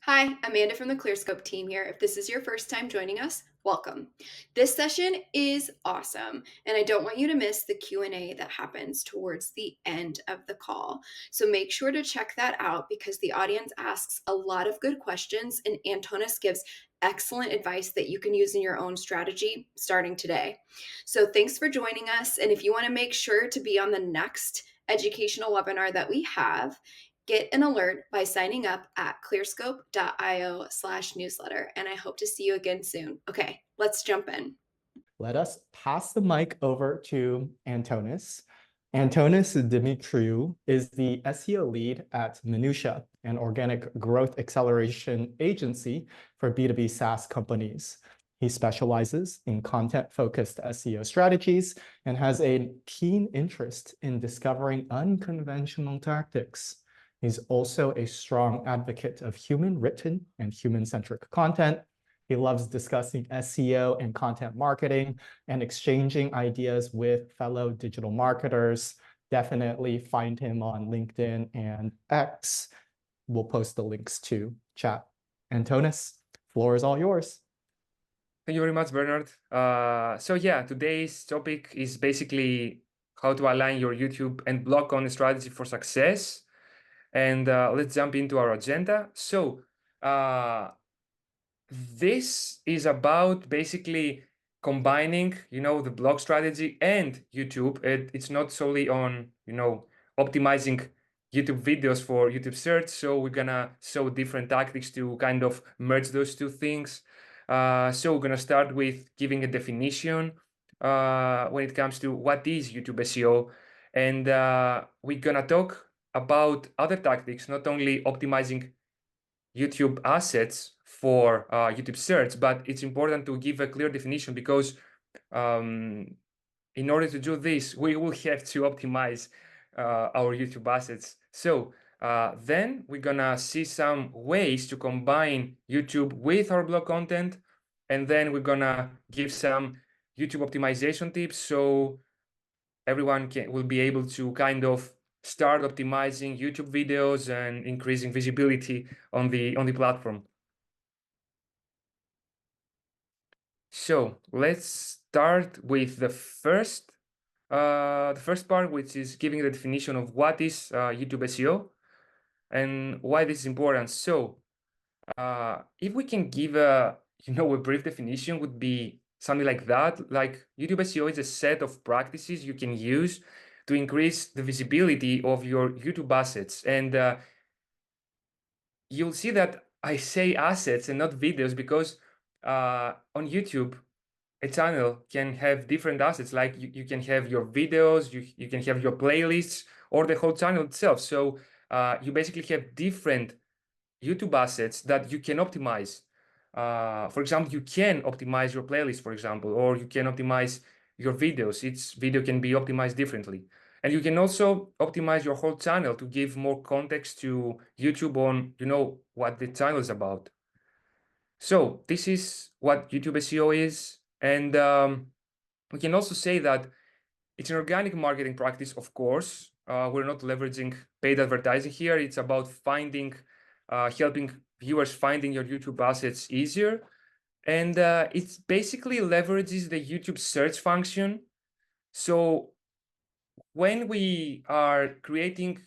Hi, Amanda from the Clearscope team here. If this is your first time joining us, welcome. This session is awesome, and I don't want you to miss the Q&A that happens towards the end of the call. So make sure to check that out because the audience asks a lot of good questions, and Antonis gives excellent advice that you can use in your own strategy starting today. So thanks for joining us, and if you want to make sure to be on the next educational webinar that we have, get an alert by signing up at clearscope.io/newsletter. And I hope to see you again soon. Okay, let's jump in. Let us pass the mic over to Antonis. Antonis Dimitriou is the SEO lead at Minuttia, an organic growth acceleration agency for B2B SaaS companies. He specializes in content-focused SEO strategies and has a keen interest in discovering unconventional tactics. He's also a strong advocate of human-written and human-centric content. He loves discussing SEO and content marketing and exchanging ideas with fellow digital marketers. Definitely find him on LinkedIn and X. We'll post the links to chat. Antonis, floor is all yours. Thank you very much, Bernard. So yeah, today's topic is basically how to align your YouTube and blog content strategy for success. And let's jump into our agenda. So this is about basically combining, the blog strategy and YouTube. It's not solely on, optimizing YouTube videos for YouTube search. So we're gonna show different tactics to kind of merge those two things. So we're gonna start with giving a definition when it comes to what is YouTube SEO. And we're gonna talk about other tactics, not only optimizing YouTube assets for YouTube search, but it's important to give a clear definition because in order to do this, we will have to optimize our YouTube assets. So then we're gonna see some ways to combine YouTube with our blog content, and then we're gonna give some YouTube optimization tips so everyone will be able to kind of start optimizing YouTube videos and increasing visibility on the platform. So let's start with the first part, which is giving the definition of what is YouTube SEO and why this is important. So if we can give a brief definition, would be something like that. Like YouTube SEO is a set of practices you can use to increase the visibility of your YouTube assets. And you'll see that I say assets and not videos because on YouTube, a channel can have different assets. Like you can have your videos, you can have your playlists, or the whole channel itself. So you basically have different YouTube assets that you can optimize. For example, you can optimize your playlist, for example, or you can optimize your videos. Each video can be optimized differently. And you can also optimize your whole channel to give more context to YouTube on, what the channel is about. So this is what YouTube SEO is. And we can also say that it's an organic marketing practice, of course. We're not leveraging paid advertising here. It's about helping viewers finding your YouTube assets easier. And it basically leverages the YouTube search function. So when we are creating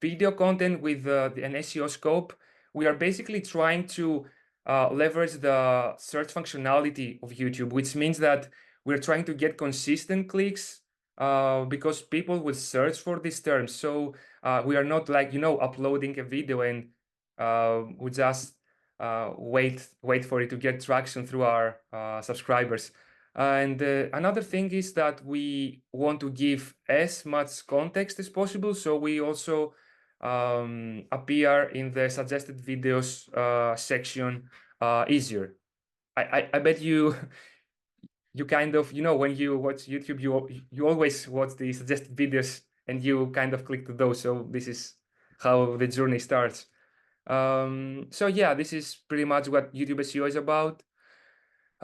video content with an SEO scope, we are basically trying to leverage the search functionality of YouTube, which means that we're trying to get consistent clicks because people will search for these terms. So we are not like, uploading a video and we just wait for it to get traction through our subscribers. And another thing is that we want to give as much context as possible. So we also appear in the suggested videos section easier. I bet you kind of, when you watch YouTube, you always watch the suggested videos and you kind of click to those. So this is how the journey starts. So yeah, this is pretty much what YouTube SEO is about.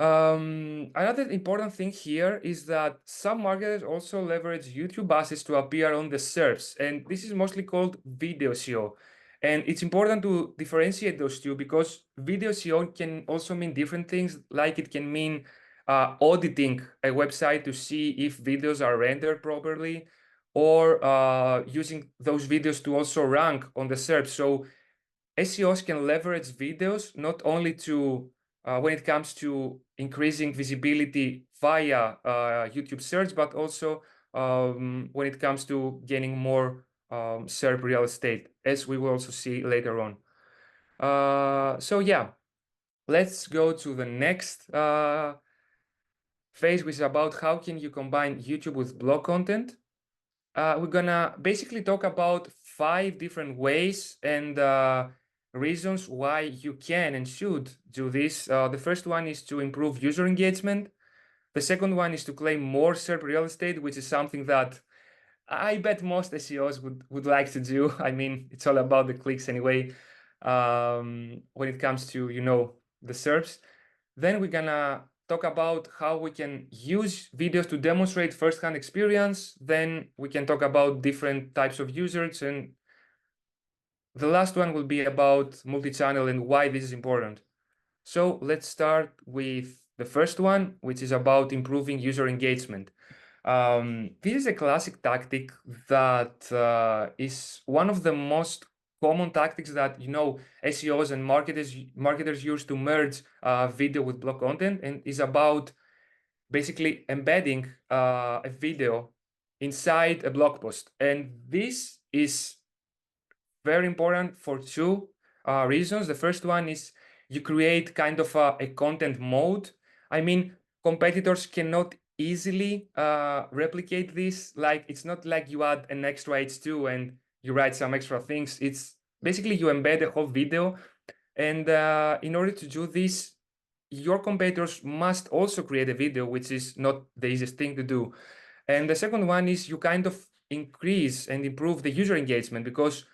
Another important thing here is that some marketers also leverage YouTube assets to appear on the SERPs, and this is mostly called video SEO. And it's important to differentiate those two, because video SEO can also mean different things. Like it can mean auditing a website to see if videos are rendered properly, or using those videos to also rank on the SERP. So SEOs can leverage videos not only to when it comes to increasing visibility via YouTube search, but also when it comes to gaining more SERP real estate, as we will also see later on. So yeah, let's go to the next phase, which is about how can you combine YouTube with blog content. We're gonna basically talk about 5 different ways and reasons why you can and should do this. The first one is to improve user engagement. The second one is to claim more SERP real estate, which is something that I bet most SEOs would like to do. I mean, it's all about the clicks anyway, when it comes to, the SERPs. Then we're gonna talk about how we can use videos to demonstrate firsthand experience. Then we can talk about different types of users. And the last one will be about multi-channel and why this is important. So let's start with the first one, which is about improving user engagement. This is a classic tactic that is one of the most common tactics that SEOs and marketers use to merge video with blog content, and is about basically embedding a video inside a blog post. And this is very important for 2 reasons. The first one is you create kind of a content mode. I mean, competitors cannot easily replicate this. Like, it's not like you add an extra H2 and you write some extra things. It's basically you embed a whole video. And in order to do this, your competitors must also create a video, which is not the easiest thing to do. And the second one is you kind of increase and improve the user engagement, because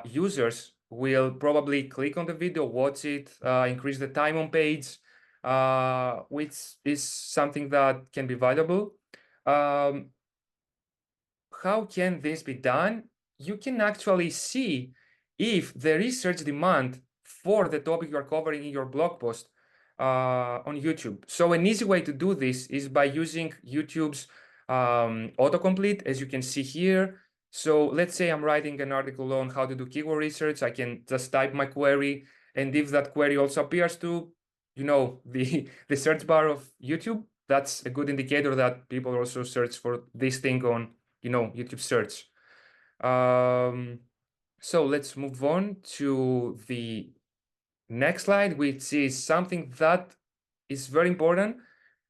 users will probably click on the video, watch it, increase the time on page, which is something that can be valuable. How can this be done? You can actually see if there is search demand for the topic you are covering in your blog post on YouTube. So an easy way to do this is by using YouTube's autocomplete, as you can see here. So let's say I'm writing an article on how to do keyword research. I can just type my query, and if that query also appears to, the search bar of YouTube, that's a good indicator that people also search for this thing on, YouTube search. So let's move on to the next slide, which is something that is very important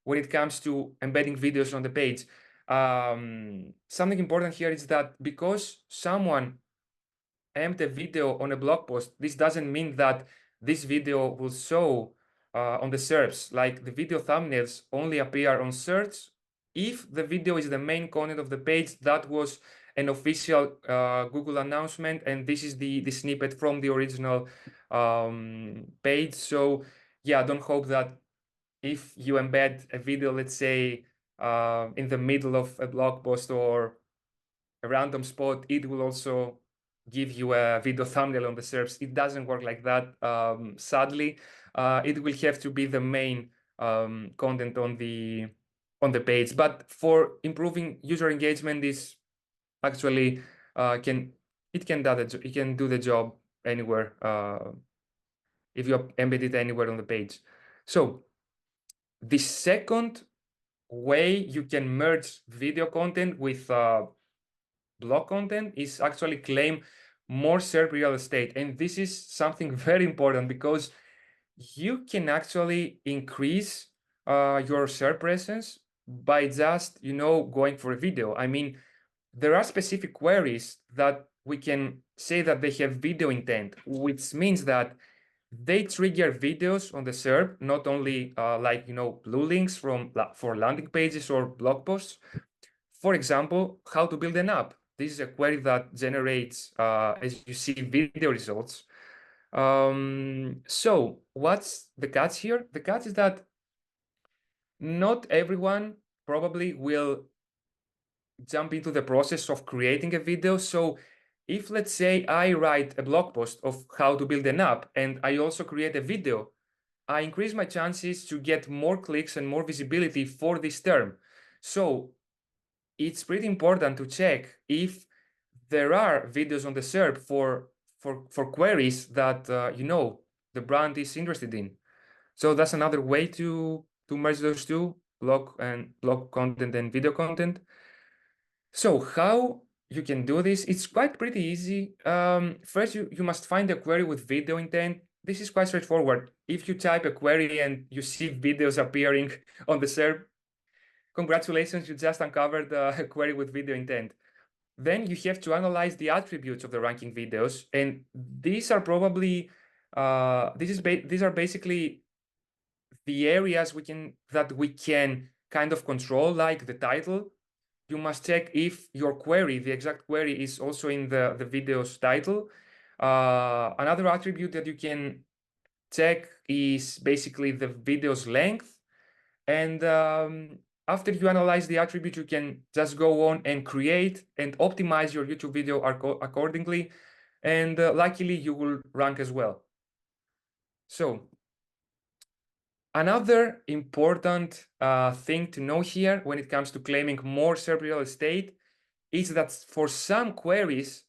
when it comes to embedding videos on the page. Something important here is that because someone embedded a video on a blog post, this doesn't mean that this video will show on the SERPs. Like, the video thumbnails only appear on search if the video is the main content of the page. That was an official Google announcement, and this is the snippet from the original page. So yeah, don't hope that if you embed a video, let's say in the middle of a blog post or a random spot, it will also give you a video thumbnail on the SERPs. It doesn't work like that, sadly. It will have to be the main content on the page. But for improving user engagement, this actually can do the job anywhere if you embed it anywhere on the page. So the second way you can merge video content with blog content is actually claim more SERP real estate. And this is something very important, because you can actually increase your SERP presence by just, going for a video. I mean, there are specific queries that we can say that they have video intent, which means that they trigger videos on the SERP, not only like, blue links for landing pages or blog posts. For example, how to build an app. This is a query that generates, as you see, video results. So what's the catch here? The catch is that not everyone probably will jump into the process of creating a video. So if let's say I write a blog post of how to build an app and I also create a video, I increase my chances to get more clicks and more visibility for this term. So it's pretty important to check if there are videos on the SERP for queries that the brand is interested in. So that's another way to merge those two, blog content and video content. So how you can do this? It's quite pretty easy. First, you must find a query with video intent. This is quite straightforward. If you type a query and you see videos appearing on the SERP, congratulations, you just uncovered a query with video intent. Then you have to analyze the attributes of the ranking videos, and these are probably these are basically the areas that we can kind of control, like the title. You must check if your query, the exact query, is also in the video's title. Another attribute that you can check is basically the video's length. And after you analyze the attribute, you can just go on and create and optimize your YouTube video accordingly. And luckily, you will rank as well. So another important thing to know here when it comes to claiming more SERP real estate is that for some queries,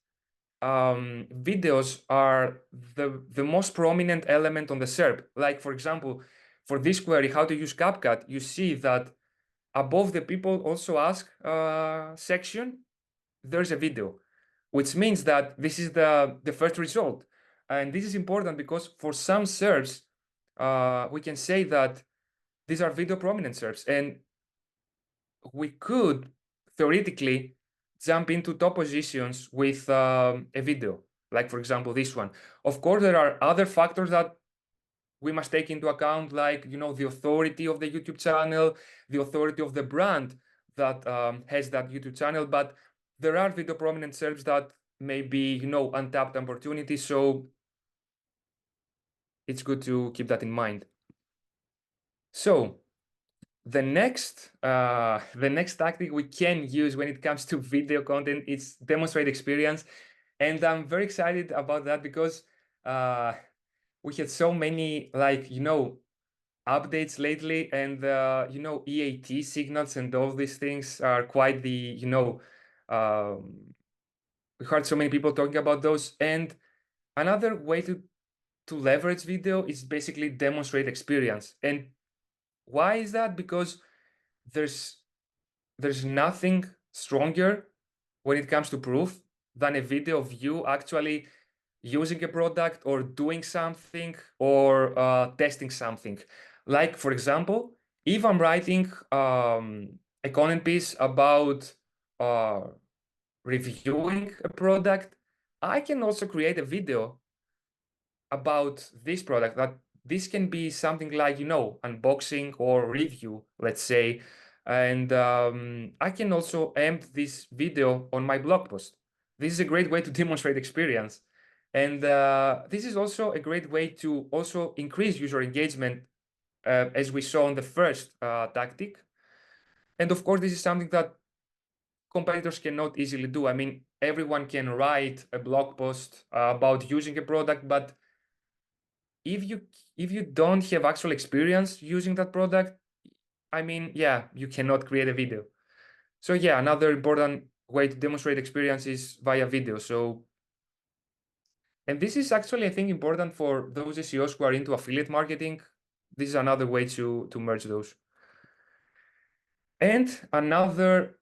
videos are the most prominent element on the SERP. Like, for example, for this query, how to use CapCut, you see that above the people also ask section, there's a video, which means that this is the first result. And this is important because for some SERPs, we can say that these are video prominent SERPs, and we could theoretically jump into top positions with a video, like for example this one. Of course, there are other factors that we must take into account, like the authority of the YouTube channel, the authority of the brand that has that YouTube channel. But there are video prominent SERPs that may be untapped opportunities, so it's good to keep that in mind. So the next tactic we can use when it comes to video content is demonstrate experience, and I'm very excited about that because we had so many updates lately, and EAT signals and all these things are quite the we heard so many people talking about those. And another way to leverage video is basically demonstrate experience. And why is that? Because there's nothing stronger when it comes to proof than a video of you actually using a product or doing something or testing something. Like, for example, if I'm writing a content piece about reviewing a product, I can also create a video about this product. That this can be something like unboxing or review, let's say, and I can also embed this video on my blog post. This is a great way to demonstrate experience, and this is also a great way to also increase user engagement, as we saw on the first tactic. And of course, this is something that competitors cannot easily do. I mean, everyone can write a blog post about using a product, but if you don't have actual experience using that product, I mean, yeah, you cannot create a video. So yeah, another important way to demonstrate experience is via video. So, and this is actually, I think, important for those SEOs who are into affiliate marketing. This is another way to merge those. And another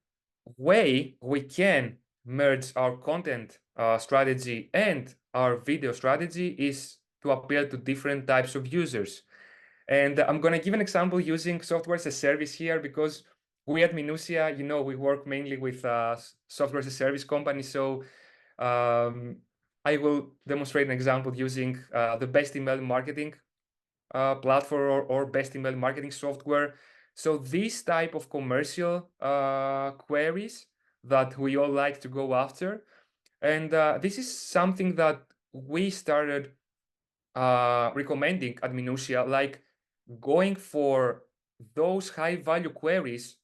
way we can merge our content strategy and our video strategy is to appeal to different types of users. And I'm going to give an example using software as a service here, because we at Minuttia, we work mainly with software as a service companies. So I will demonstrate an example using the best email marketing platform or best email marketing software. So this type of commercial queries that we all like to go after. And this is something that we started recommending at Minuttia, like going for those high value queries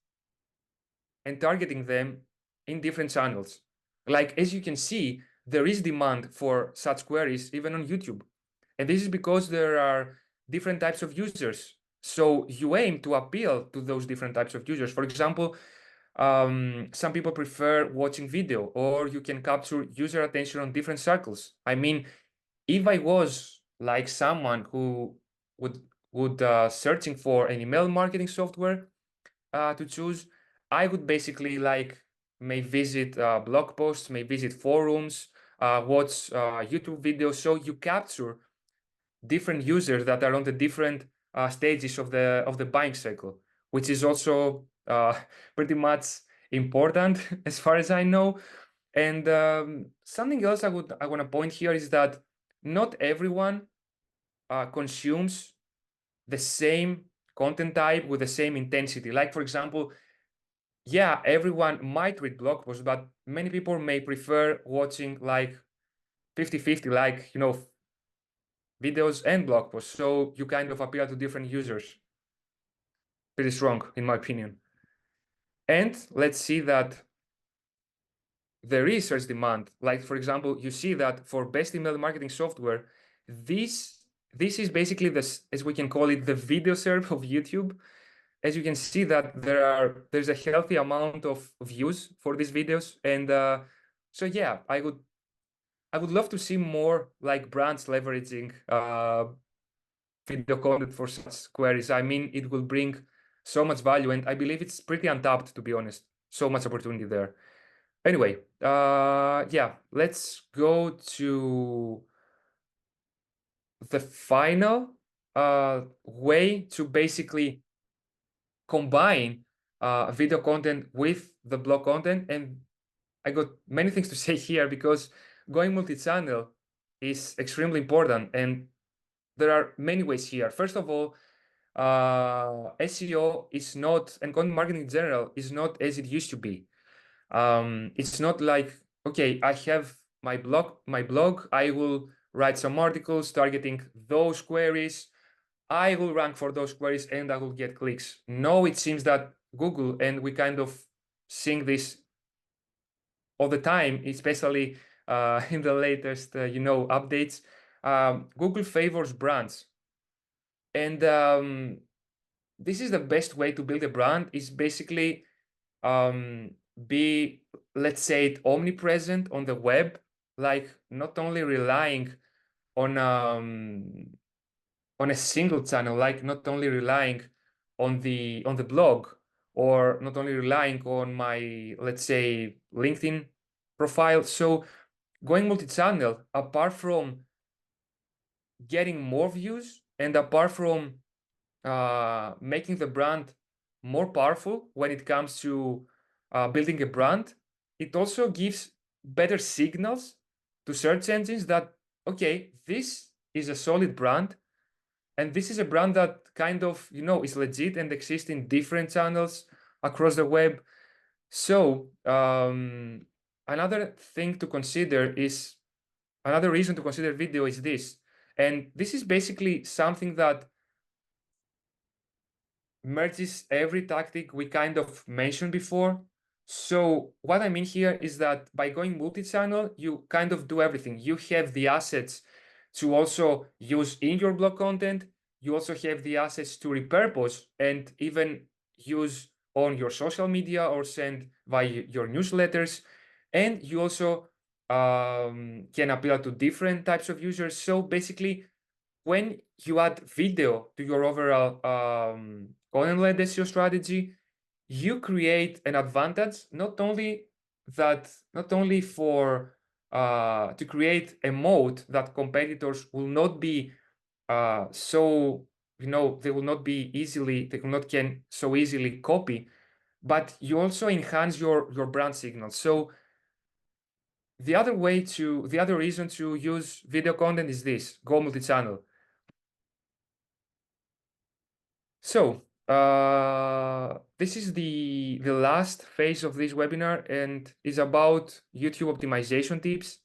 and targeting them in different channels. Like, as you can see, there is demand for such queries even on YouTube. And this is because there are different types of users. So you aim to appeal to those different types of users. For example, some people prefer watching video, or you can capture user attention on different circles. I mean, if I was like someone who would searching for an email marketing software to choose, I would basically may visit blog posts, may visit forums, watch YouTube videos. So you capture different users that are on the different stages of the buying cycle, which is also pretty much important as far as I know. And something else I want to point here is that not everyone consumes the same content type with the same intensity. Like, for example, yeah, everyone might read blog posts, but many people may prefer watching like 50-50, like, videos and blog posts. So you kind of appeal to different users. Pretty strong, in my opinion. And let's see that there is such demand. Like, for example, you see that for best email marketing software, this is basically this, as we can call it, the video SERP of YouTube. As you can see that there's a healthy amount of views for these videos. And so yeah, I would love to see more like brands leveraging video content for such queries. I mean, it will bring so much value, and I believe it's pretty untapped, to be honest. So much opportunity there. Anyway, yeah, let's go to the final way to basically combine video content with the blog content. And I got many things to say here, because going multi-channel is extremely important, and there are many ways here. First of all, SEO is not, and content marketing in general is not as it used to be. It's not like, okay, I have my blog, I will write some articles targeting those queries, I will rank for those queries, and I will get clicks. No, it seems that Google, and we kind of seeing this all the time, especially in the latest, updates. Google favors brands, and this is the best way to build a brand. Is basically be, let's say, it omnipresent on the web, like not only relying on a single channel, like not only relying on the blog, or not only relying on my, let's say, LinkedIn profile. So going multi-channel, apart from getting more views, and apart from making the brand more powerful when it comes to building a brand, it also gives better signals to search engines that, okay, this is a solid brand, and this is a brand that kind of, is legit and exists in different channels across the web. So another thing to consider is, another reason to consider video is this. And this is basically something that merges every tactic we kind of mentioned before. So what I mean here is that by going multi-channel, you kind of do everything. You have the assets to also use in your blog content. You also have the assets to repurpose and even use on your social media or send via your newsletters. And you also can appeal to different types of users. So basically, when you add video to your overall content-led SEO strategy, you create an advantage, not only for to create a moat that competitors will not be they will not be easily, they will not can so easily copy, but you also enhance your brand signal. So the other reason to use video content is this: go multi-channel. So this is the last phase of this webinar, and is about YouTube optimization tips.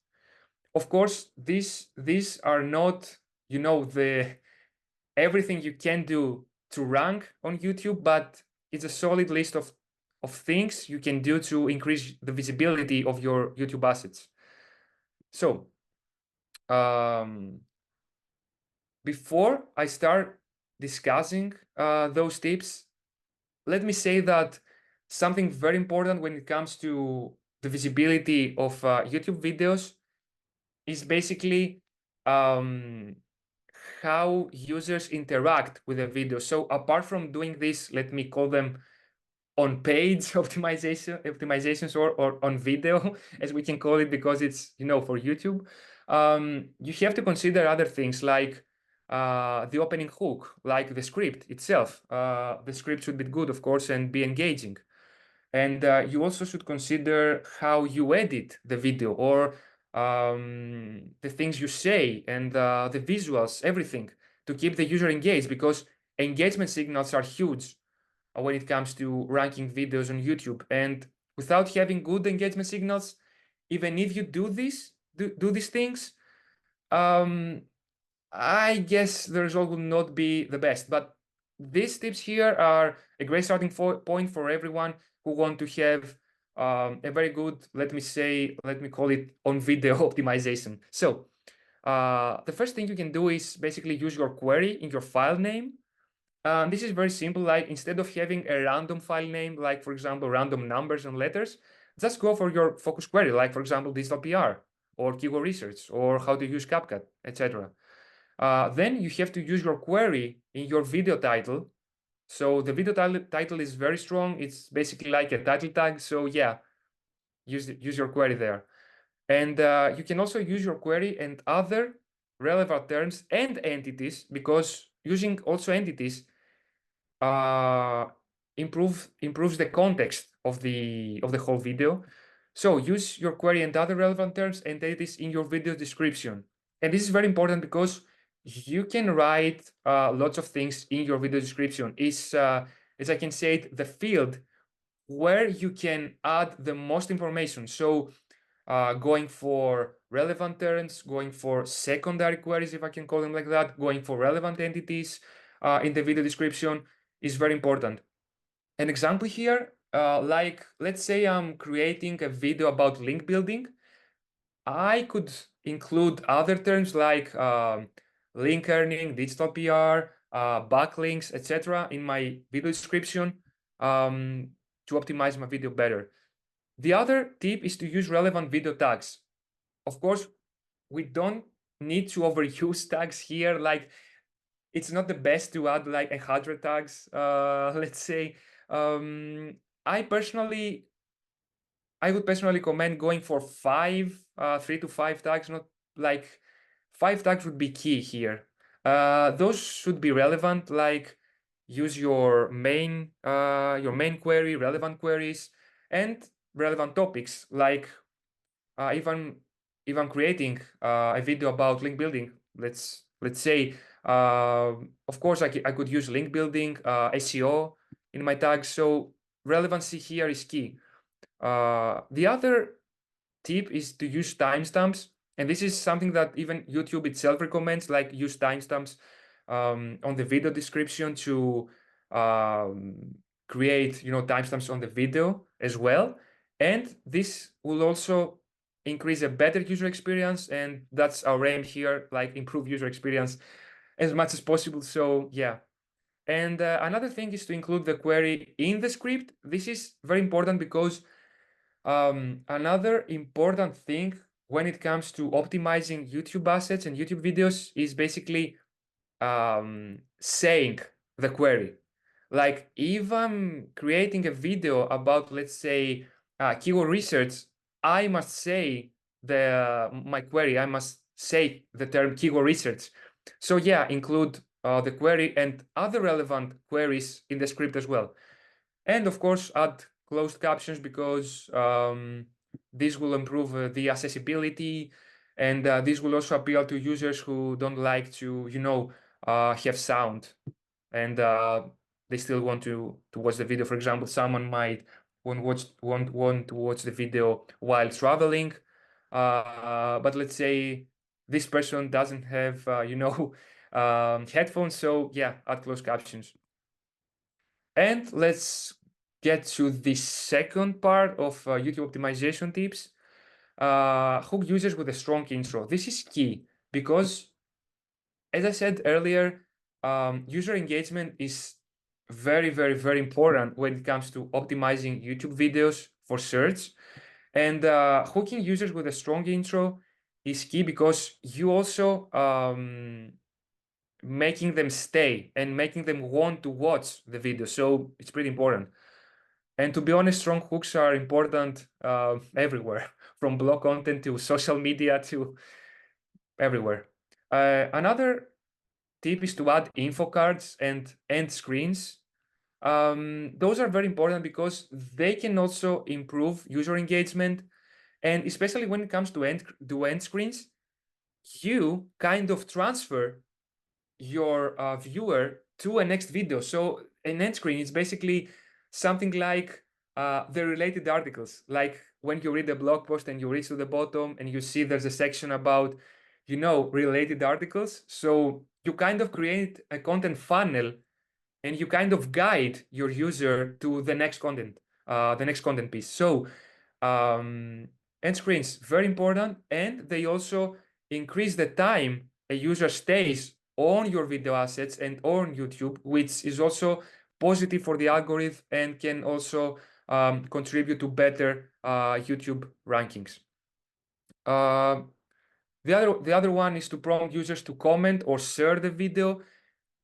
Of course, these are not, the everything you can do to rank on YouTube, but it's a solid list of things you can do to increase the visibility of your YouTube assets. So before I start discussing those tips, let me say that something very important when it comes to the visibility of YouTube videos is basically how users interact with the video. So apart from doing this, let me call them on-page optimizations or on video, as we can call it, because it's, for YouTube. You have to consider other things like the opening hook, like the script itself. The script should be good, of course, and be engaging. And you also should consider how you edit the video, or the things you say, and the visuals, everything, to keep the user engaged, because engagement signals are huge when it comes to ranking videos on YouTube. And without having good engagement signals, even if you do these things, I guess the result will not be the best. But these tips here are a great starting point for everyone who want to have a very good, let me call it on video optimization. So the first thing you can do is basically use your query in your file name. This is very simple. Like, instead of having a random file name, like for example, random numbers and letters, just go for your focus query, like for example, digital PR or keyword research or how to use CapCut, etc. Then you have to use your query in your video title. So the video title is very strong. It's basically like a title tag. So yeah, use your query there. And you can also use your query and other relevant terms and entities, because using also entities improves the context of the whole video. So use your query and other relevant terms and entities in your video description. And this is very important because you can write lots of things in your video description. Is as I can say it, the field where you can add the most information. So going for relevant terms, going for secondary queries, if I can call them like that, going for relevant entities in the video description is very important. An example here, like let's say I'm creating a video about link building. I could include other terms like link earning, digital PR, backlinks, etc. in my video description to optimize my video better. The other tip is to use relevant video tags. Of course, we don't need to overuse tags here. Like, it's not the best to add like 100 tags, let's say. I would personally recommend going for 3 to 5 tags. Not like 5 tags would be key here. Those should be relevant, like use your main query, relevant queries, and relevant topics. Like even creating a video about link building, let's say, of course I could use link building, SEO in my tags. So relevancy here is key. The other tip is to use timestamps, and this is something that even YouTube itself recommends, like use timestamps on the video description to create timestamps on the video as well. And this will also increase a better user experience, and that's our aim here, like improve user experience as much as possible. So yeah. And another thing is to include the query in the script. This is very important because another important thing when it comes to optimizing YouTube assets and YouTube videos is basically saying the query. Like, if I'm creating a video about, let's say, keyword research, I must say my query. I must say the term keyword research. So yeah, include the query and other relevant queries in the script as well. And of course, add closed captions, because this will improve the accessibility, and this will also appeal to users who don't like to, have sound, and they still want to watch the video. For example, someone might want to watch the video while traveling, but let's say this person doesn't have, headphones. So yeah, add closed captions. And let's get to the second part of YouTube optimization tips. hook users with a strong intro. This is key because, as I said earlier, user engagement is very, very, very important when it comes to optimizing YouTube videos for search. And hooking users with a strong intro is key because you also making them stay and making them want to watch the video. So it's pretty important. And to be honest, strong hooks are important everywhere, from blog content to social media to everywhere. Another tip is to add info cards and end screens. Those are very important because they can also improve user engagement. And especially when it comes to end screens, you kind of transfer your viewer to a next video. So an end screen is basically something like the related articles. Like when you read a blog post and you reach to the bottom and you see there's a section about, related articles. So you kind of create a content funnel and you kind of guide your user to the next content piece. So end screens, very important. And they also increase the time a user stays on your video assets and on YouTube, which is also positive for the algorithm and can also contribute to better YouTube rankings. The other one is to prompt users to comment or share the video.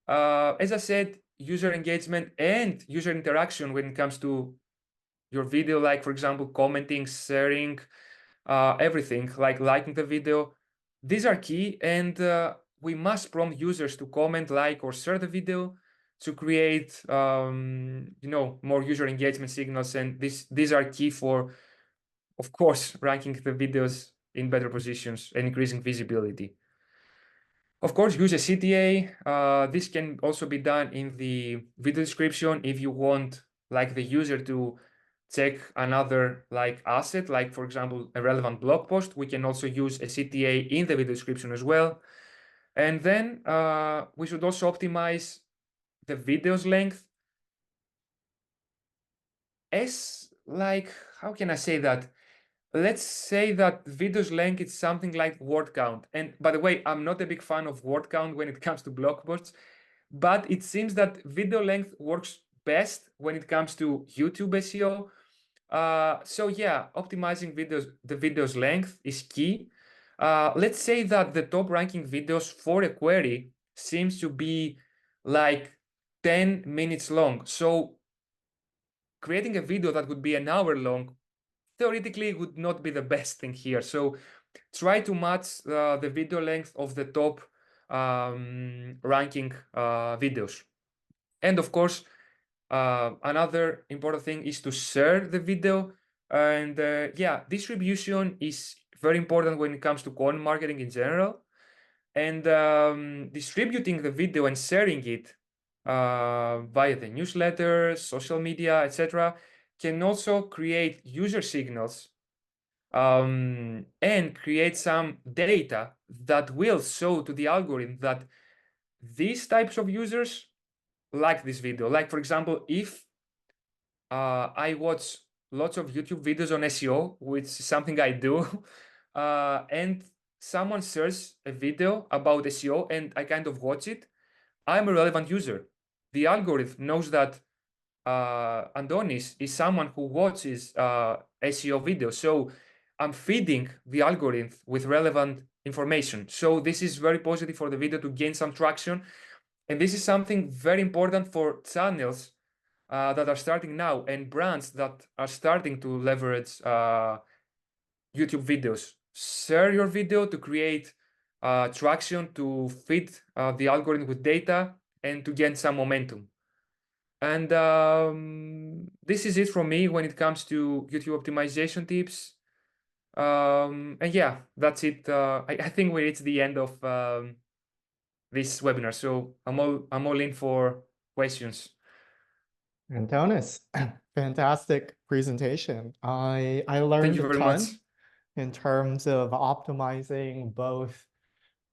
As I said, user engagement and user interaction when it comes to your video, like for example, commenting, sharing, everything, like liking the video. These are key, and we must prompt users to comment, like, or share the video to create, more user engagement signals. And these are key for, of course, ranking the videos in better positions and increasing visibility. Of course, use a CTA. This can also be done in the video description if you want, like, the user to check another asset, like for example a relevant blog post. We can also use a CTA in the video description as well. And then we should also optimize the video's length as, how can I say that? Let's say that video's length is something like word count. And by the way, I'm not a big fan of word count when it comes to blog posts, but it seems that video length works best when it comes to YouTube SEO. So yeah, optimizing the video's length is key. Let's say that the top ranking videos for a query seems to be like 10 minutes long. So creating a video that would be an hour long theoretically would not be the best thing here. So try to match the video length of the top ranking videos. And of course, another important thing is to share the video. And yeah, distribution is very important when it comes to content marketing in general. And distributing the video and sharing it via the newsletter, social media, etc., can also create user signals and create some data that will show to the algorithm that these types of users like this video. Like, for example, if I watch lots of YouTube videos on SEO, which is something I do, and someone shares a video about SEO and I kind of watch it, I'm a relevant user. The algorithm knows that Antonis is someone who watches SEO videos. So I'm feeding the algorithm with relevant information. So this is very positive for the video to gain some traction. And this is something very important for channels that are starting now and brands that are starting to leverage YouTube videos. Share your video to create traction, to feed the algorithm with data and to gain some momentum. And this is it from me when it comes to YouTube optimization tips. And yeah, that's it. I think we reached the end of this webinar. So I'm all in for questions. Antonis, fantastic presentation. I learned Thank you a very ton much. in terms of optimizing both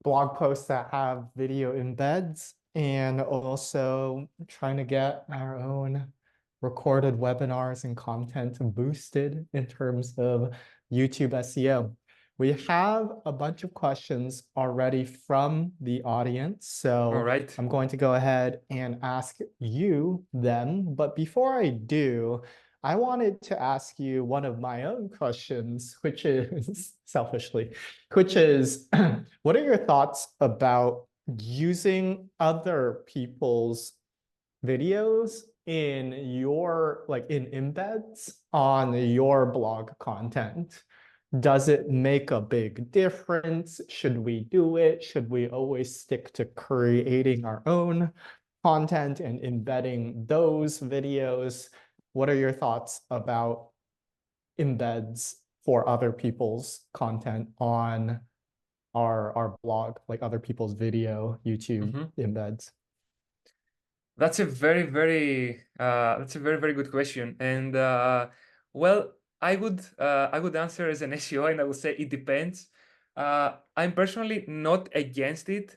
blog posts that have video embeds and also trying to get our own recorded webinars and content boosted in terms of YouTube SEO. We have a bunch of questions already from the audience, All so right. I'm going to go ahead and ask you them. But before I do, I wanted to ask you one of my own questions, which is selfishly, which is, what are your thoughts about using other people's videos in your, like in embeds on your blog content? Does it make a big difference? Should we do it? Should we always stick to creating our own content and embedding those videos? What are your thoughts about embeds for other people's content on our blog, like other people's video, YouTube embeds? That's a very, very good question. And well, I would answer as an SEO, and I would say it depends. I'm personally not against it,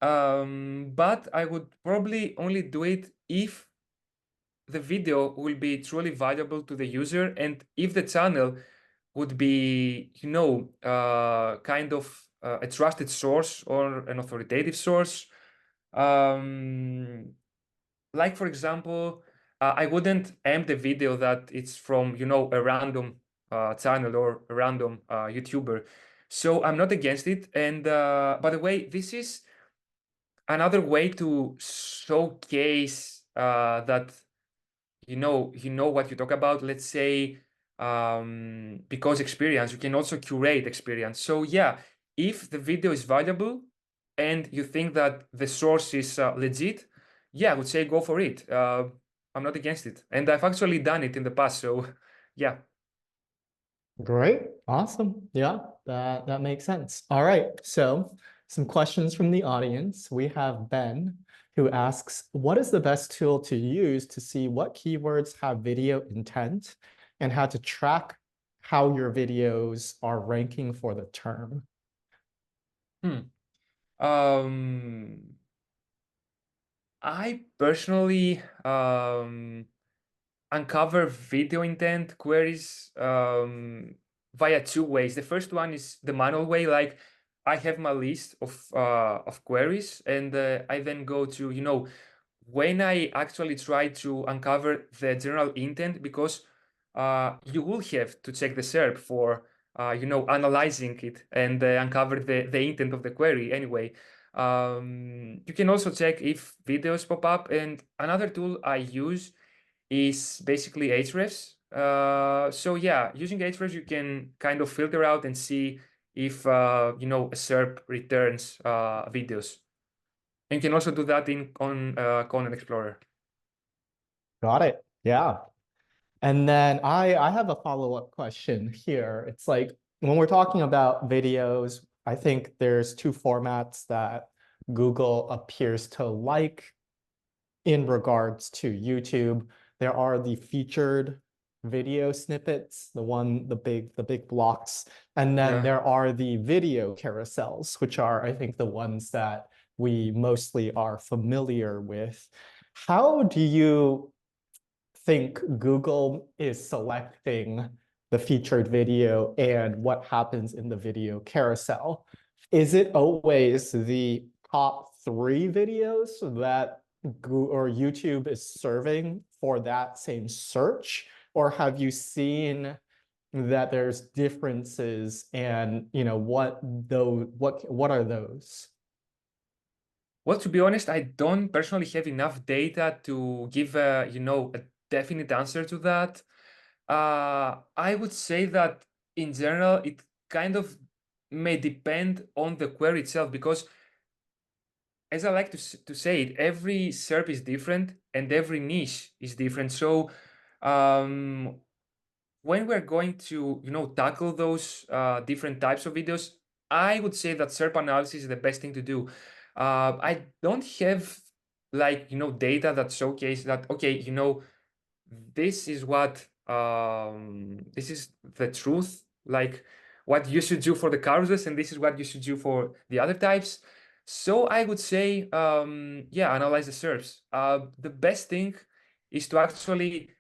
but I would probably only do it if the video will be truly valuable to the user, and if the channel would be, kind of a trusted source or an authoritative source. Like, for example, I wouldn't aim the video that it's from, a random channel or a random YouTuber. So I'm not against it. And by the way, this is another way to showcase that you know what you talk about. Let's say, because experience, you can also curate experience. So yeah, if the video is valuable and you think that the source is legit, yeah, I would say go for it. I'm not against it, and I've actually done it in the past. So yeah. Great. Awesome. Yeah, that makes sense. All right. So some questions from the audience. We have Ben who asks, what is the best tool to use to see what keywords have video intent and how to track how your videos are ranking for the term? I personally uncover video intent queries via two ways. The first one is the manual way, like I have my list of queries, and I then go to, when I actually try to uncover the general intent, because you will have to check the SERP for analyzing it and uncover the intent of the query anyway. You can also check if videos pop up, and another tool I use is basically Ahrefs. So yeah, using Ahrefs, you can kind of filter out and see if a SERP returns videos. And you can also do that on Content Explorer. Got it. Yeah. And then I have a follow-up question here. It's like when we're talking about videos, I think there's two formats that Google appears to like in regards to YouTube. There are the featured video snippets, the big blocks, and then Yeah. there are the video carousels, which are, I think, the ones that we mostly are familiar with. How do you think Google is selecting the featured video and what happens in the video carousel? Is it always the top 3 videos that Google or YouTube is serving for that same search? Or have you seen that there's differences, and what are those? Well, to be honest, I don't personally have enough data to give a definite answer to that. I would say that in general, it kind of may depend on the query itself, because as I like to say it, every SERP is different and every niche is different. So when we're going to tackle those different types of videos, I would say that SERP analysis is the best thing to do. I don't have like data that showcase that, okay, this is what this is the truth, like what you should do for the carousels, and this is what you should do for the other types. So I would say yeah, analyze the SERPs. The best thing is to actually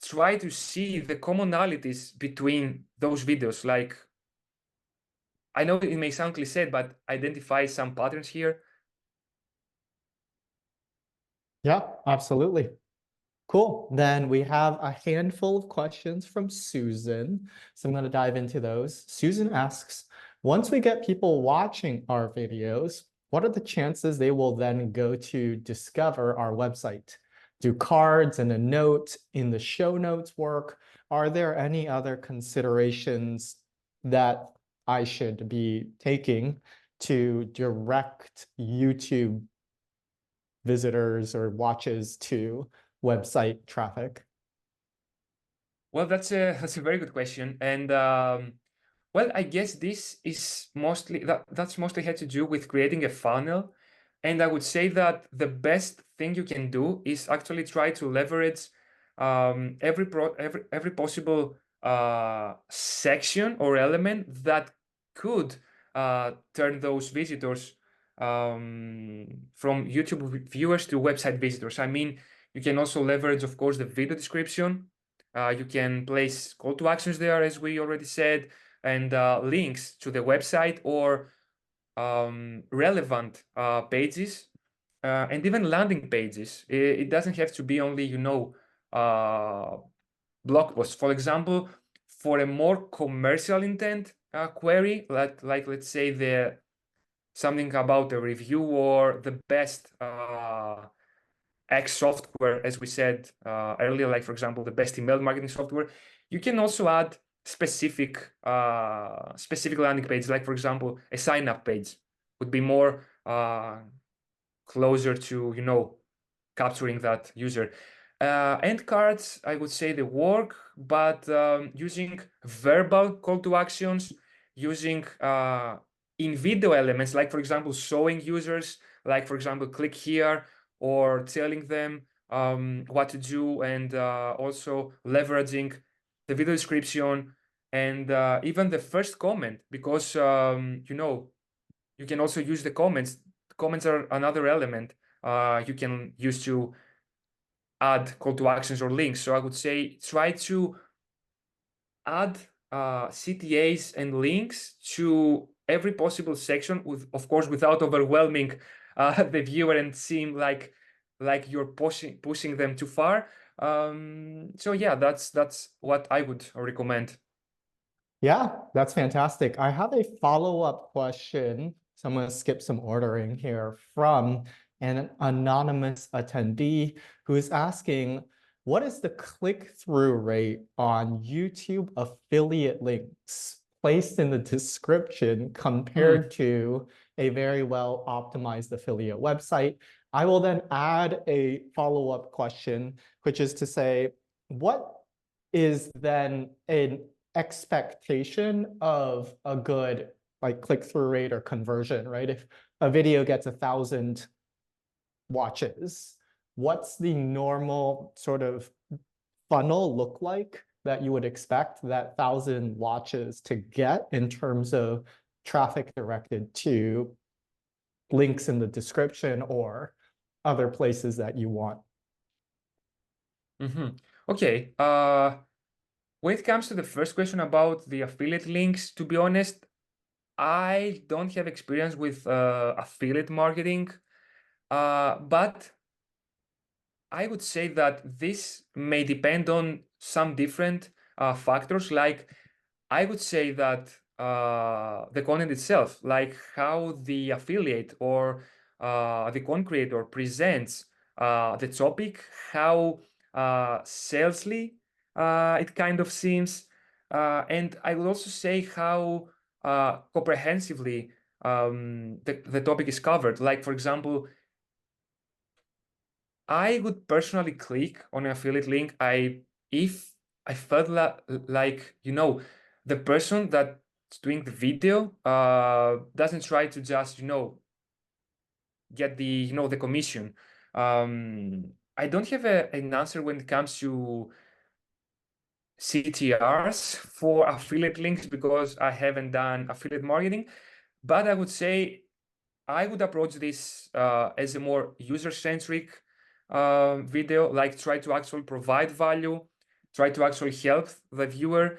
try to see the commonalities between those videos. Like, I know it may sound cliche, but identify some patterns here. Yeah, absolutely. Cool. Then we have a handful of questions from Susan. So I'm going to dive into those. Susan asks, once we get people watching our videos, what are the chances they will then go to discover our website? Do cards and a note in the show notes work? Are there any other considerations that I should be taking to direct YouTube visitors or watches to website traffic? Well, that's a very good question. And well, I guess this is mostly that's mostly had to do with creating a funnel. And I would say that the best thing you can do is actually try to leverage every possible section or element that could turn those visitors from YouTube viewers to website visitors. I mean, you can also leverage, of course, the video description. You can place call to actions there, as we already said, and links to the website or relevant pages and even landing pages. It doesn't have to be only, blog posts. For example, for a more commercial intent query, like let's say something about a review or the best X software, as we said earlier, like for example, the best email marketing software, you can also add specific landing pages, like for example, a sign up page would be more closer to capturing that user. End cards, I would say they work, but using verbal call to actions, using in video elements, like for example, showing users, like for example, click here, or telling them what to do, and also leveraging the video description and even the first comment, because you can also use the comments. Comments are another element you can use to add call to actions or links. So I would say try to add CTAs and links to every possible section, with, of course, without overwhelming the viewer and seem like you're pushing them too far. So yeah, that's what I would recommend. Yeah, that's fantastic. I have a follow-up question. So I'm going to skip some ordering here from an anonymous attendee who is asking, what is the click-through rate on YouTube affiliate links placed in the description compared to a very well optimized affiliate website? I will then add a follow-up question, which is to say, what is then an expectation of a good click-through rate or conversion, right? If a video gets 1,000 watches, what's the normal sort of funnel look like that you would expect that 1,000 watches to get in terms of traffic directed to links in the description or other places that you want? Okay. When it comes to the first question about the affiliate links, to be honest, I don't have experience with affiliate marketing, but I would say that this may depend on some different factors. Like, I would say that the content itself, like how the affiliate or the content creator presents the topic, how salesly it kind of seems, and I would also say how comprehensively the topic is covered. Like, for example, I would personally click on an affiliate link if I felt like the person that's doing the video doesn't try to just get the commission. I don't have an answer when it comes to CTRs for affiliate links because I haven't done affiliate marketing, but I would say I would approach this as a more user-centric video, like try to actually provide value, try to actually help the viewer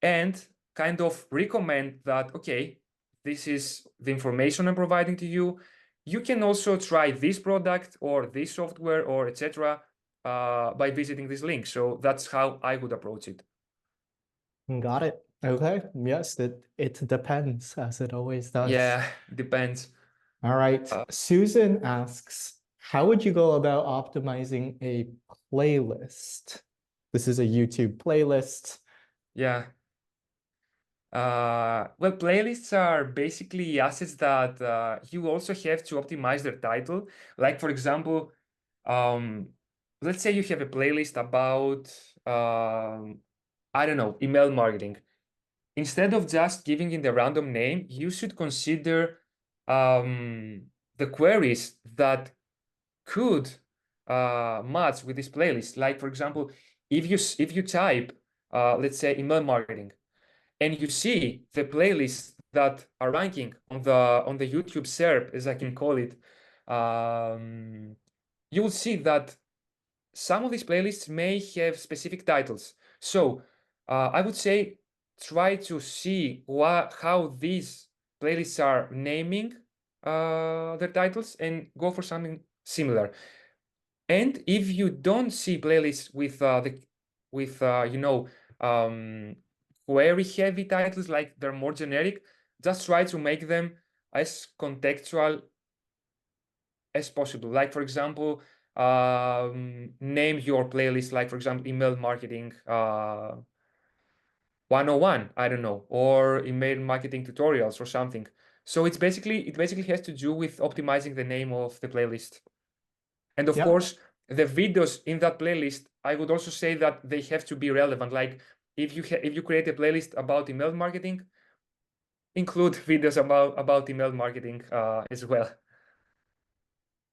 and kind of recommend that, okay, this is the information I'm providing to you. You can also try this product or this software or etc. By visiting this link. So that's how I would approach it. Got it. Okay. Yes, it depends, as it always does. Yeah, depends. All right. Susan asks, how would you go about optimizing a playlist? This is a YouTube playlist. Yeah. Well, playlists are basically assets that you also have to optimize their title. Like, for example, let's say you have a playlist about, I don't know, email marketing. Instead of just giving it a random name, you should consider the queries that could match with this playlist. Like, for example, if you type, let's say, email marketing, and you see the playlists that are ranking on the YouTube SERP, as I can call it, you will see that some of these playlists may have specific titles. So I would say try to see how these playlists are naming their titles and go for something similar. And if you don't see playlists with query heavy titles, like they're more generic, just try to make them as contextual as possible. Like, for example, name your playlist, like, for example, email marketing 101, I don't know, or email marketing tutorials or something. So it basically has to do with optimizing the name of the playlist. And of course, the videos in that playlist, I would also say that they have to be relevant. Like, if you create a playlist about email marketing, include videos about email marketing as well.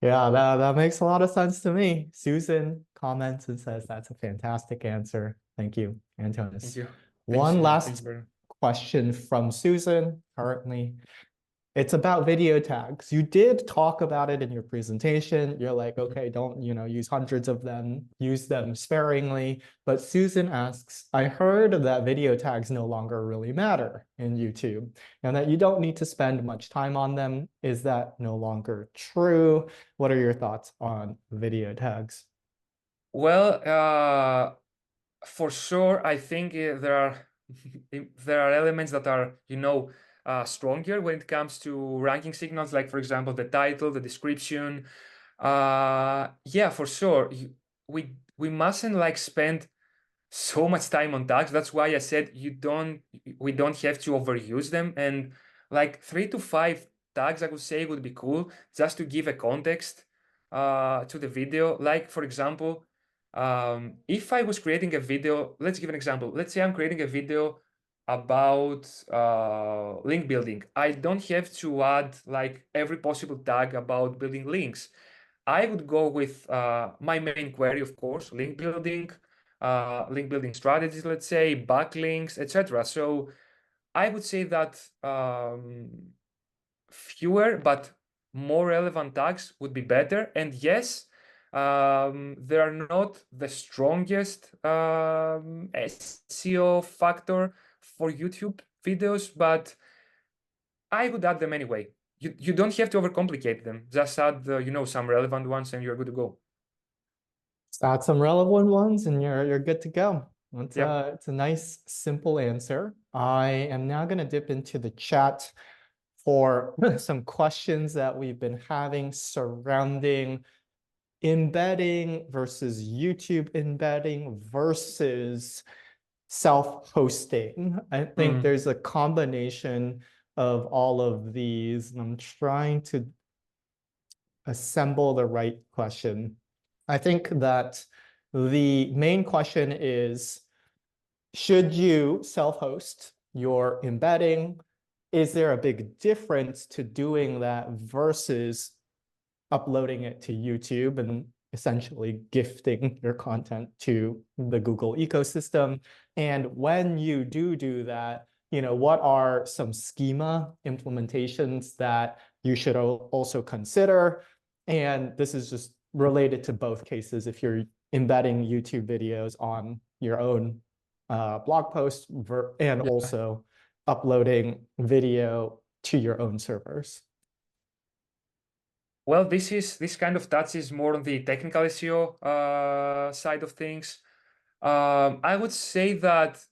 Yeah, that makes a lot of sense to me. Susan comments and says that's a fantastic answer. Thank you, Antonis. Thank you. One last question from Susan currently. It's about video tags. You did talk about it in your presentation. You're like, okay, don't, use hundreds of them, use them sparingly. But Susan asks, I heard that video tags no longer really matter in YouTube and that you don't need to spend much time on them. Is that no longer true? What are your thoughts on video tags? Well, for sure, I think there are elements that are, stronger when it comes to ranking signals, like, for example, the title, the description. Yeah, for sure. We mustn't spend so much time on tags. That's why I said we don't have to overuse them. And like 3 to 5 tags, I would say, would be cool, just to give a context to the video. Like, for example, if I was creating a video, let's give an example. Let's say I'm creating a video about link building. I don't have to add every possible tag about building links. I would go with my main query, of course, link building strategies, let's say, backlinks, etc. So I would say that fewer but more relevant tags would be better. And yes, they are not the strongest SEO factor for YouTube videos, but I would add them anyway. You don't have to overcomplicate them. Just add some relevant ones and you're good to go. Add some relevant ones and you're good to go. It's Yeah. it's a nice, simple answer. I am now going to dip into the chat for some questions that we've been having surrounding embedding versus YouTube embedding versus self-hosting. I think there's a combination of all of these, and I'm trying to assemble the right question. I think that the main question is, should you self-host your embedding? Is there a big difference to doing that versus uploading it to YouTube and essentially gifting your content to the Google ecosystem? And when you do that, what are some schema implementations that you should also consider? And this is just related to both cases if you're embedding YouTube videos on your own blog post and Yeah. also uploading video to your own servers? Well, this kind of touches more on the technical SEO side of things. I would say that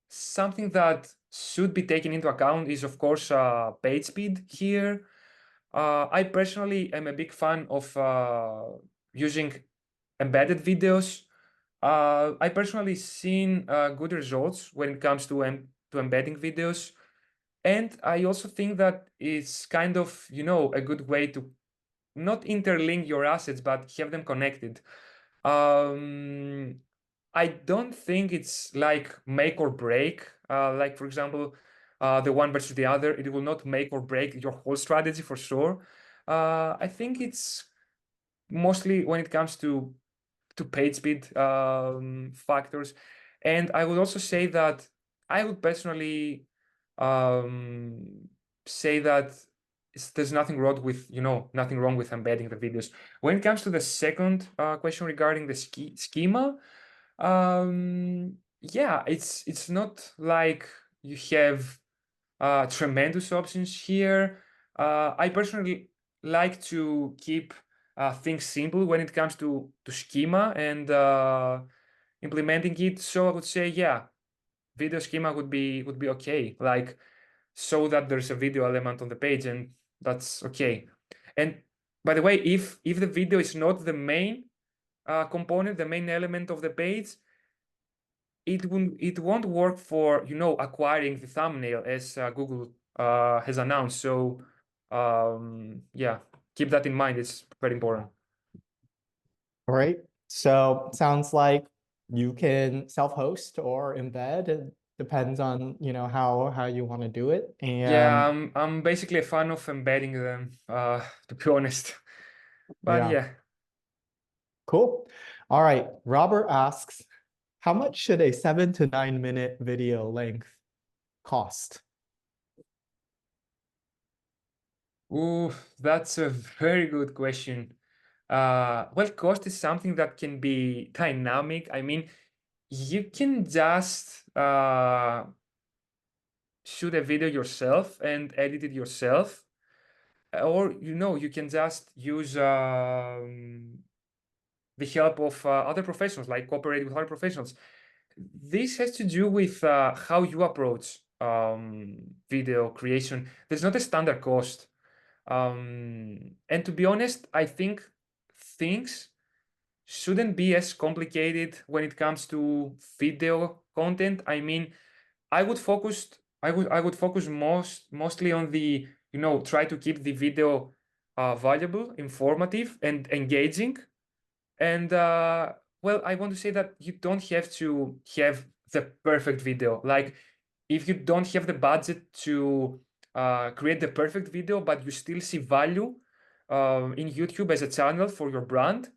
something that should be taken into account is, of course, page speed here. I personally am a big fan of using embedded videos. I personally seen good results when it comes to embedding videos. And I also think that it's kind of, a good way to not interlink your assets, but have them connected. I don't think it's like make or break. Like, for example, the one versus the other. It will not make or break your whole strategy for sure. I think it's mostly when it comes to page speed factors. And I would also say that I would personally say that there's nothing wrong with embedding the videos. When it comes to the second question regarding the schema, yeah, it's not like you have tremendous options here. I personally like to keep things simple when it comes to schema and implementing it. So I would say, yeah, video schema would be okay. Like, so that there's a video element on the page, and that's okay. And by the way, if the video is not the main component, the main element of the page, it won't work for acquiring the thumbnail as Google has announced. So yeah, keep that in mind. It's very important. All right. So sounds like you can self-host or embed. It depends on, how you want to do it. Yeah, And I'm basically a fan of embedding them, to be honest. But yeah, yeah. cool. All right. Robert asks, how much should a 7 to 9 minute video length cost? Ooh, that's a very good question. Well, cost is something that can be dynamic. I mean, you can just shoot a video yourself and edit it yourself, or you can just use the help of other professionals, like cooperate with other professionals. This has to do with how you approach video creation. There's not a standard cost. And to be honest, I think things shouldn't be as complicated when it comes to video content. I mean, I would focus mostly on the try to keep the video valuable, informative, and engaging. And well, I want to say that you don't have to have the perfect video. Like, if you don't have the budget to create the perfect video, but you still see value in YouTube as a channel for your brand,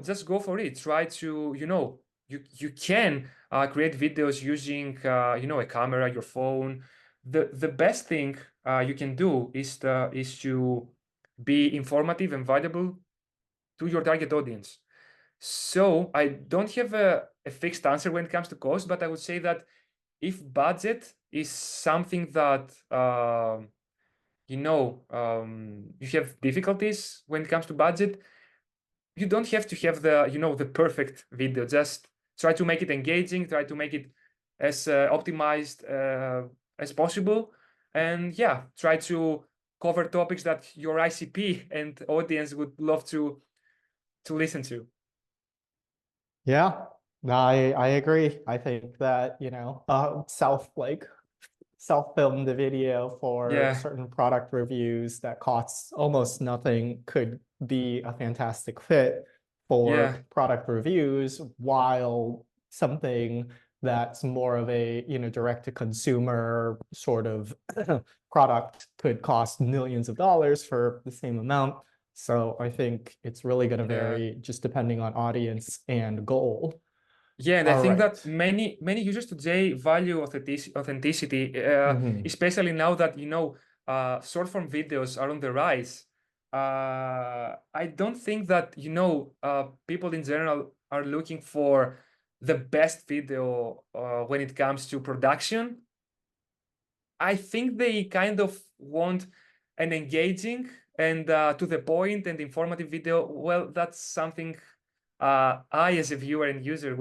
just go for it. Try to, you can create videos using, a camera, your phone. The best thing you can do is to be informative and valuable to your target audience. So I don't have a fixed answer when it comes to cost, but I would say that if budget is something that you have difficulties when it comes to budget, you don't have to have the perfect video. Just try to make it engaging, try to make it as optimized as possible, and yeah, try to cover topics that your ICP and audience would love to listen to. Yeah, I agree. I think that, self-film the video for Yeah, certain product reviews that costs almost nothing could be a fantastic fit yeah, for product reviews, while something that's more of a, direct to consumer sort of product could cost millions of dollars for the same amount. So I think it's really going to yeah. vary just depending on audience and goal. Yeah, and I All think right. that many users today value authenticity, Mhm. especially now that short form videos are on the rise. I don't think that people in general are looking for the best video when it comes to production. I think they kind of want an engaging and to the point and informative video. Well, that's something I, as a viewer and user,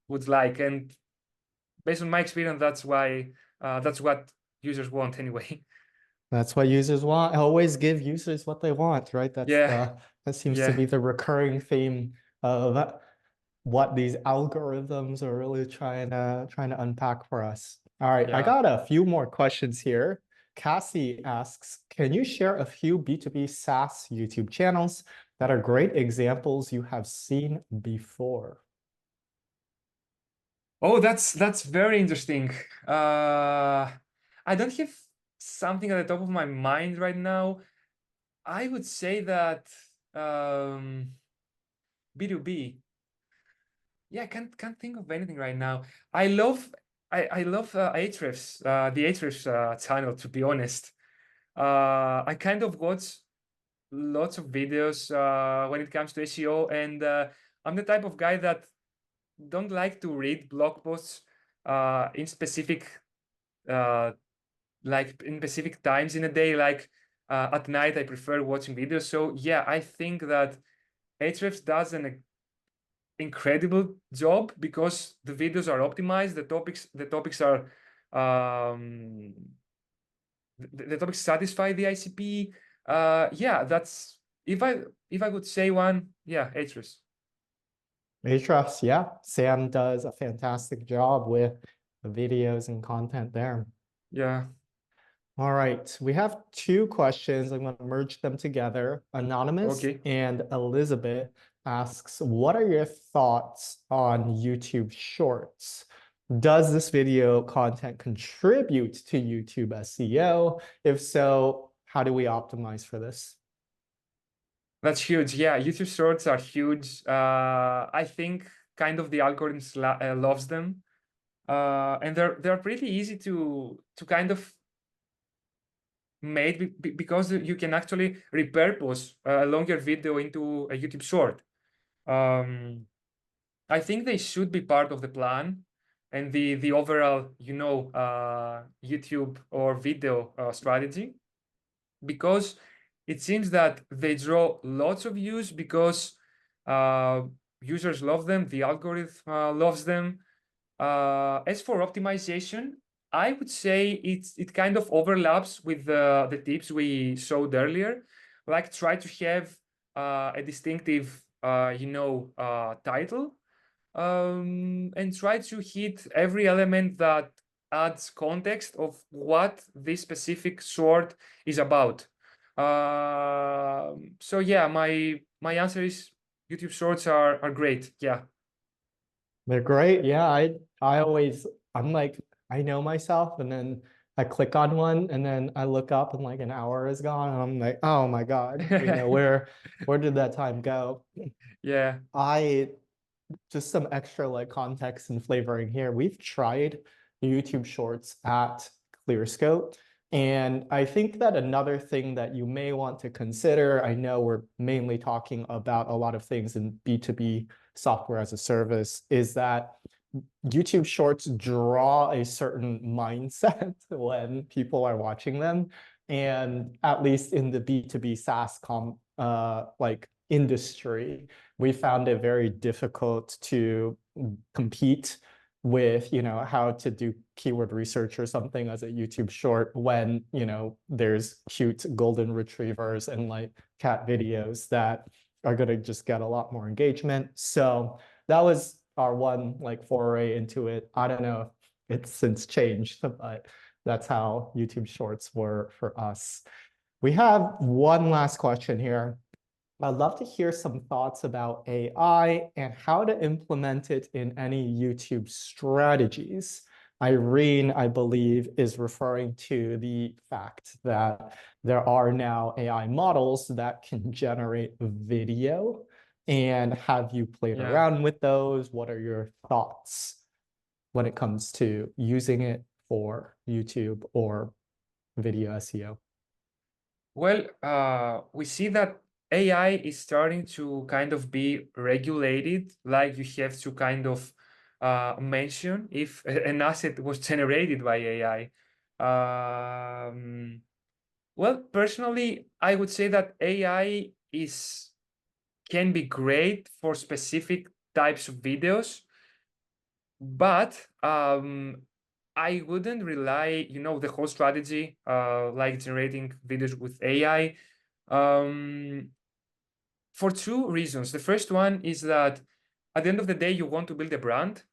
would like. And based on my experience, that's what users want anyway. That's what users want. Always give users what they want, right? Yeah, That seems to yeah, be the recurring theme of what these algorithms are really trying to unpack for us. All right, I yeah. got a few more questions here. Cassie asks, can you share a few B2B SaaS YouTube channels that are great examples you have seen before? Oh, that's very interesting. I don't have something at the top of my mind right now. I would say that B2B. Yeah, I can't think of anything right now. I love Ahrefs, the Ahrefs channel, to be honest. I kind of watch lots of videos when it comes to SEO, and I'm the type of guy that don't like to read blog posts in specific like in specific times in a day, like at night. I prefer watching videos. So yeah, I think that Ahrefs does an incredible job because the videos are optimized, the topics are the topics satisfy the ICP. Yeah, that's if I would say one, yeah, Ahrefs. Ahrefs, yeah. Sam does a fantastic job with the videos and content there. Yeah. All right, we have two questions. I'm going to merge them together. Anonymous Okay. and Elizabeth asks, what are your thoughts on YouTube Shorts? Does this video content contribute to YouTube SEO? If so, how do we optimize for this? That's huge. Yeah, YouTube Shorts are huge. I think kind of the algorithms loves them, and they're pretty easy to kind of made because you can actually repurpose a longer video into a YouTube Short. I think they should be part of the plan and the overall, YouTube or video strategy, because it seems that they draw lots of views because users love them, the algorithm loves them. As for optimization, I would say it kind of overlaps with the tips we showed earlier, like try to have a distinctive, title, and try to hit every element that adds context of what this specific short is about. So yeah, my answer is YouTube Shorts are great. Yeah. They're great. Yeah, I'm like, I know myself, and then I click on one, and then I look up and like an hour is gone, and I'm like, oh my God, where did that time go? Yeah. I just some extra like context and flavoring here. We've tried YouTube Shorts at Clearscope. And I think that another thing that you may want to consider, I know we're mainly talking about a lot of things in B2B software as a service, is that YouTube Shorts draw a certain mindset when people are watching them. And at least in the B2B SaaS like industry, we found it very difficult to compete with, how to do keyword research or something as a YouTube short when, there's cute golden retrievers and like cat videos that are going to just get a lot more engagement. So that was our one like foray into it. I don't know if it's since changed, but that's how YouTube Shorts were for us. We have one last question here. I'd love to hear some thoughts about AI and how to implement it in any YouTube strategies. Irene, I believe, is referring to the fact that there are now AI models that can generate video. And have you played Yeah. around with those? What are your thoughts when it comes to using it for YouTube or video SEO? Well, we see that AI is starting to kind of be regulated, like you have to kind of mention if an asset was generated by AI. Well, personally, I would say that AI can be great for specific types of videos, but I wouldn't rely, the whole strategy, like generating videos with AI, for two reasons. The first one is that at the end of the day, you want to build a brand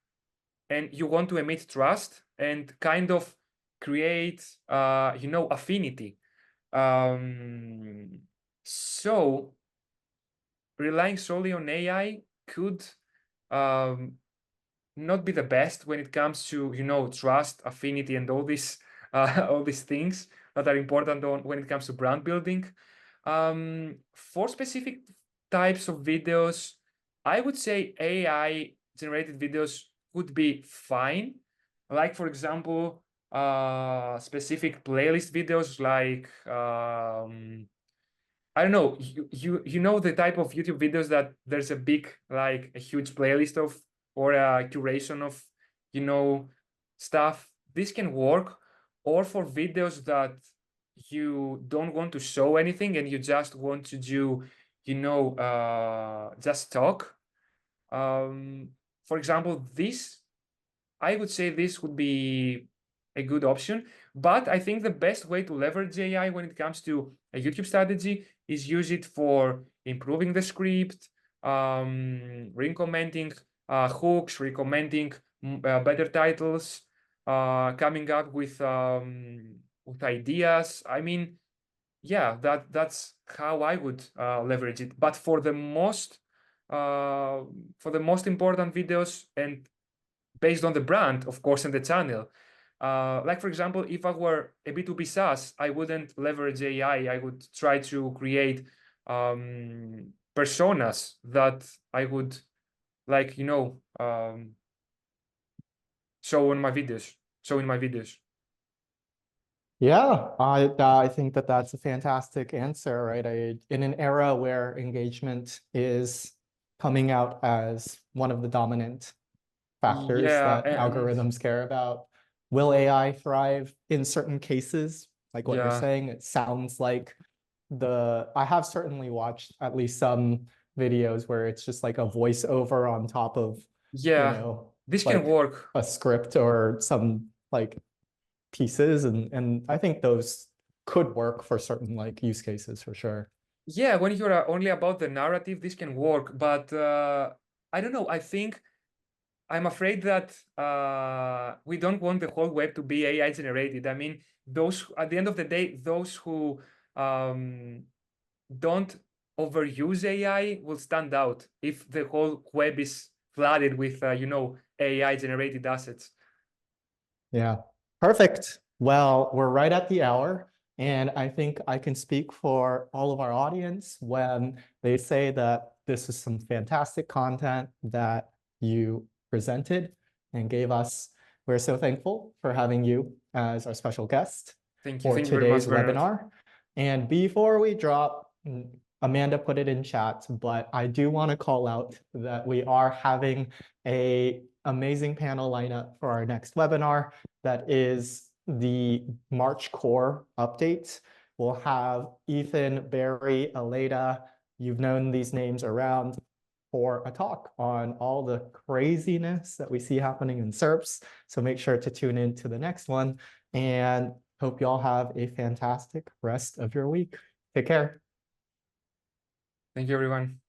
and you want to emit trust and kind of create, affinity. So relying solely on AI could not be the best when it comes to trust, affinity, and all these all these things that are important when it comes to brand building. For specific types of videos, I would say AI generated videos would be fine. Like, for example, specific playlist videos like I don't know, you know the type of YouTube videos that there's a big, like a huge playlist of, or a curation of, stuff. This can work. Or for videos that you don't want to show anything and you just want to do, just talk. For example, I would say this would be a good option, but I think the best way to leverage AI when it comes to a YouTube strategy is use it for improving the script, recommending hooks, recommending better titles, coming up with ideas. I mean, yeah, that's how I would leverage it. But for the most important videos and based on the brand, of course, and the channel. Like, for example, if I were a B2B SaaS, I wouldn't leverage AI. I would try to create personas that I would like, show in my videos. Yeah, I think that that's a fantastic answer, right? In an era where engagement is coming out as one of the dominant factors Yeah, that and algorithms care about, will AI thrive in certain cases? Like what you're yeah, saying, it sounds like I have certainly watched at least some videos where it's just like a voiceover on top of, yeah, this can like work. a script or some like pieces, and I think those could work for certain like use cases for sure. Yeah, when you're only about the narrative, this can work, but I don't know. I'm afraid that we don't want the whole web to be AI generated. I mean, at the end of the day, those who don't overuse AI will stand out if the whole web is flooded with, AI generated assets. Yeah, perfect. Well, we're right at the hour, and I think I can speak for all of our audience when they say that this is some fantastic content that you presented and gave us. We're so thankful for having you as our special guest Thank you. for Thank you very much, today's Bernard. webinar. And before we drop, Amanda put it in chat, but I do want to call out that we are having an amazing panel lineup for our next webinar. That is the March core update. We'll have Ethan, Barry, Aleda. You've known these names around for a talk on all the craziness that we see happening in SERPs. So make sure to tune in to the next one, and hope you all have a fantastic rest of your week. Take care. Thank you, everyone.